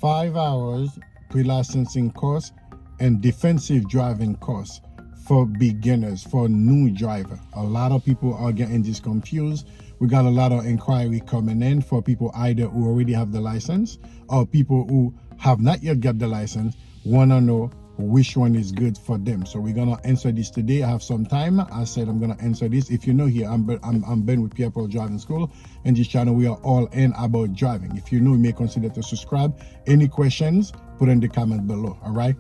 5 hours pre-licensing course and defensive driving course for beginners, for new driver. A lot of people are getting this confused. We got a lot of inquiry coming in for people either who already have the license or people who have not yet got the license, want to know which one is good for them. So we're gonna answer this today. I have some time. I said I'm gonna answer this. If you're new here, I'm Ben with Pierre Driving School, and this channel we are all in about driving. If you're new, you may consider to subscribe. Any questions, put in the comment below. All right.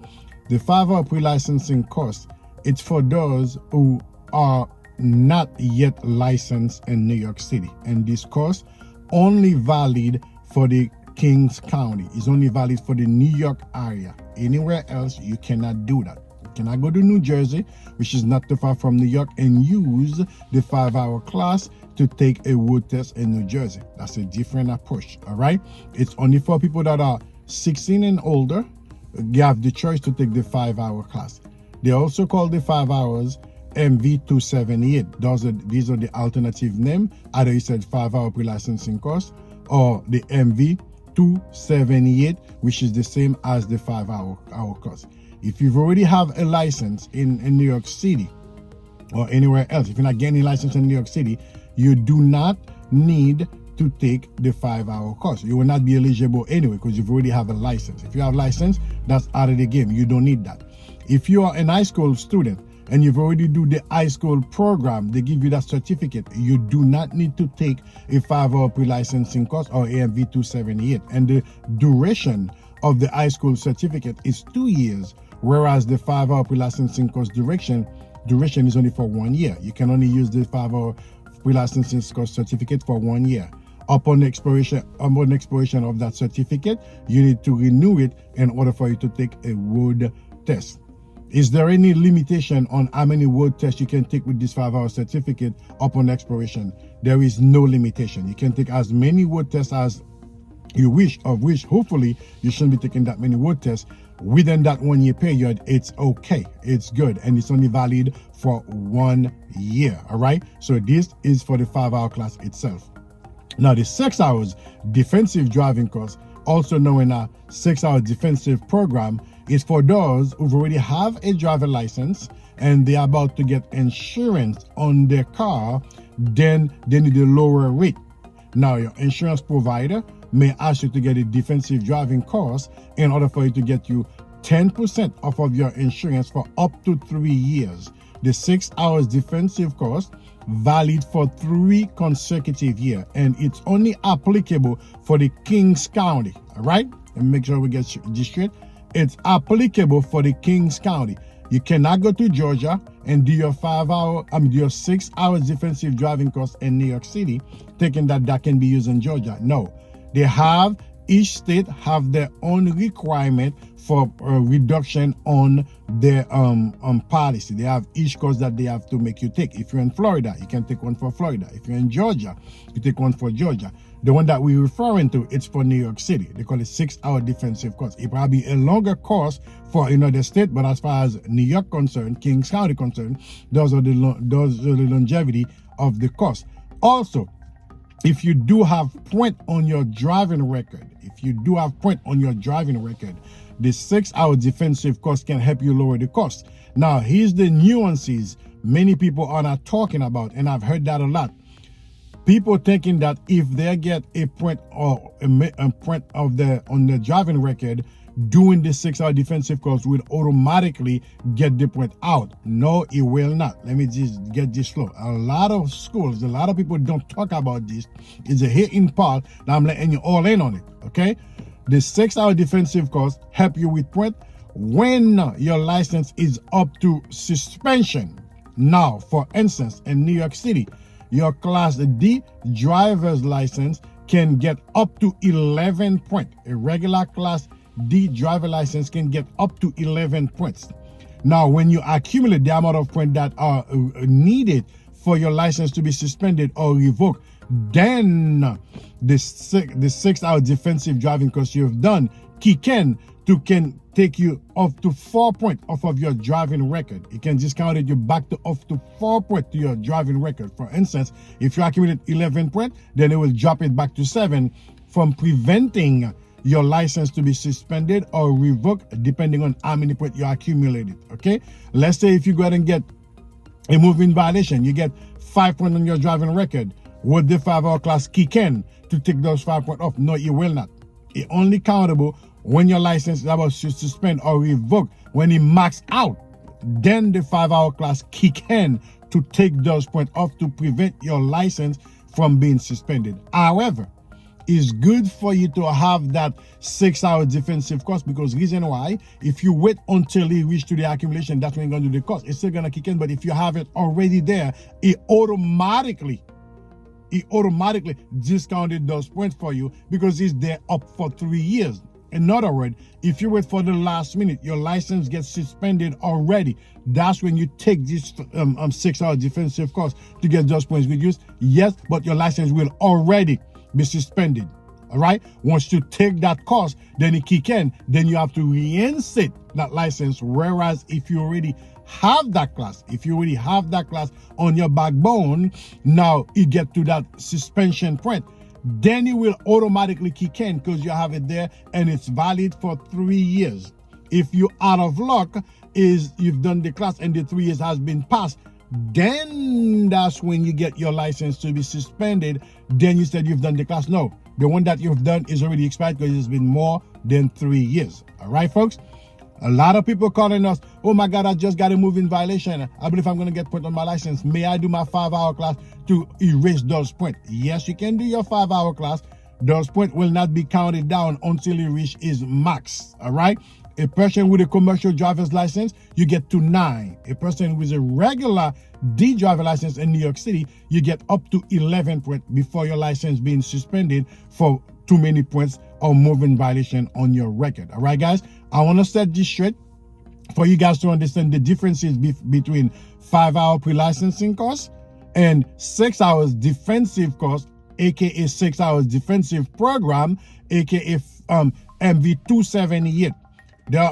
The 5-hour pre-licensing course, it's for those who are not yet licensed in New York City, and this course only valid for the Kings County. It's only valid for the New York area. Anywhere else, you cannot do that. You cannot go to New Jersey, which is not too far from New York, and use the 5-hour class to take a road test in New Jersey. That's a different approach. All right. It's only for people that are 16 and older. You have the choice to take the 5-hour class. They also call the 5 hours MV278. These are the alternative name. Either you said 5-hour pre-licensing course or the MV278, which is the same as the 5-hour course. If you've already have a license in New York City or anywhere else, if you're not getting a license in New York City, you do not need to take the 5-hour course. You will not be eligible anyway because you've already have a license. If you have a license, that's out of the game. You don't need that. If you are an high school student and you've already do the high school program, they give you that certificate. You do not need to take a 5-hour pre-licensing course or AMV 278. And the duration of the high school certificate is 2 years, whereas the 5-hour pre-licensing course duration is only for 1 year. You can only use the 5-hour pre-licensing course certificate for 1 year. Upon the expiration of that certificate, you need to renew it in order for you to take a road test. Is there any limitation on how many road tests you can take with this 5-hour certificate upon expiration? There is no limitation. You can take as many road tests as you wish, of which hopefully you shouldn't be taking that many road tests within that 1 year period. It's okay, it's good, and it's only valid for 1 year. All right, so this is for the 5-hour class itself. Now the 6 hours defensive driving course, also known as 6-hour defensive program, is for those who already have a driver license and they're about to get insurance on their car. Then they need a lower rate. Now your insurance provider may ask you to get a defensive driving course in order for you to get you 10% off of your insurance for up to 3 years. The 6 hours defensive course valid for 3 consecutive years, and it's only applicable for the Kings County. All right, and make sure we get this straight. It's applicable for the Kings County. You cannot go to Georgia and do your 6 hours defensive driving course in New York City, thinking that can be used in Georgia. No, each state have their own requirement for reduction on their policy. They have each course that they have to make you take. If you're in Florida, you can take one for Florida. If you're in Georgia, you take one for Georgia. The one that we're referring to, it's for New York City. They call it 6-hour defensive course. It probably be a longer course for another state, but as far as New York concerned, Kings County concerned, those are the longevity of the course. Also, if you do have point on your driving record, the 6-hour defensive course can help you lower the cost. Now, here's the nuances many people are not talking about, and I've heard that a lot. People thinking that if they get a point or a point on the driving record, doing the 6-hour defensive course will automatically get the point out. No, it will not. Let me just get this slow. A lot of schools, a lot of people don't talk about this. It's a hidden part that I'm letting you all in on it. Okay, the 6-hour defensive course help you with point when your license is up to suspension. Now, for instance, in New York City, your Class D driver's license can get up to 11 points. A regular Class D driver license can get up to 11 points. Now, when you accumulate the amount of points that are needed for your license to be suspended or revoked, then the 6-hour defensive driving course you've done can take you up to 4 points off of your driving record. It can discount you back to up to 4 points to your driving record. For instance, if you accumulate 11 points, then it will drop it back to 7 from preventing your license to be suspended or revoked depending on how many points you accumulated. Okay, let's say if you go ahead and get a moving violation, you get 5 points on your driving record. Would the 5-hour class kick in to take those 5 points off? No, it will not. It only countable when your license is about to suspend or revoke. When it max out, then the 5-hour class kick in to take those points off to prevent your license from being suspended. However, it's good for you to have that 6-hour defensive course, because reason why, if you wait until you reach to the accumulation, that's when you're going to do the course. It's still going to kick in, but if you have it already there, it automatically discounted those points for you because it's there up for 3 years. In other words, if you wait for the last minute, your license gets suspended already. That's when you take this 6-hour defensive course to get those points reduced. Yes, but your license will already be suspended. All right. Once you take that course, then it kick in. Then you have to reinstate that license. Whereas if you already have that class, on your backbone, now you get to that suspension point, then it will automatically kick in because you have it there and it's valid for 3 years. If you out of luck, is you've done the class and the 3 years has been passed, then that's when you get your license to be suspended. Then you said you've done the class. No, the one that you've done is already expired because it's been more than 3 years. All right, folks. A lot of people calling us, oh my God, I just got a moving violation. I believe I'm going to get put on my license. May I do my 5-hour class to erase those points? Yes, you can do your 5-hour class. Those points will not be counted down until you reach is max. All right. A person with a commercial driver's license, you get to 9. A person with a regular D driver license in New York City, you get up to 11 points before your license being suspended for too many points or moving violation on your record. All right, guys, I want to set this straight for you guys to understand the differences between 5-hour pre-licensing course and 6 hours defensive course, aka 6 hours defensive program, aka MV278.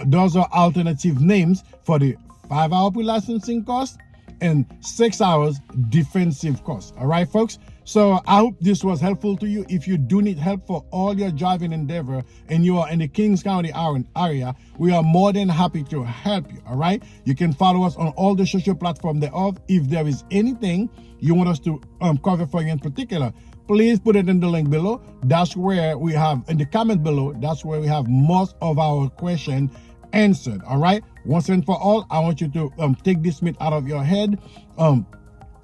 Those are alternative names for the 5-hour pre-licensing course and 6 hours defensive course. All right, folks. So I hope this was helpful to you. If you do need help for all your driving endeavor and you are in the Kings County area, we are more than happy to help you. All right. You can follow us on all the social platforms thereof. If there is anything you want us to cover for you in particular, please put it in the link below. That's where we have, in the comment below, that's where we have most of our questions answered. All right. Once and for all, I want you to take this myth out of your head.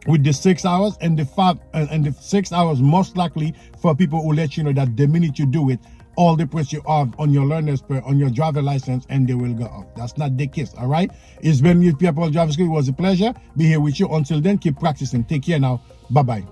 With the 6 hours and the 6 hours, most likely for people who let you know that the minute you do it, all the points you have on your learner's permit, on your driver license, and they will go up. That's not the case. All right. It's been with Pierre Driver School. It was a pleasure. Be here with you. Until then, keep practicing. Take care now. Bye-bye.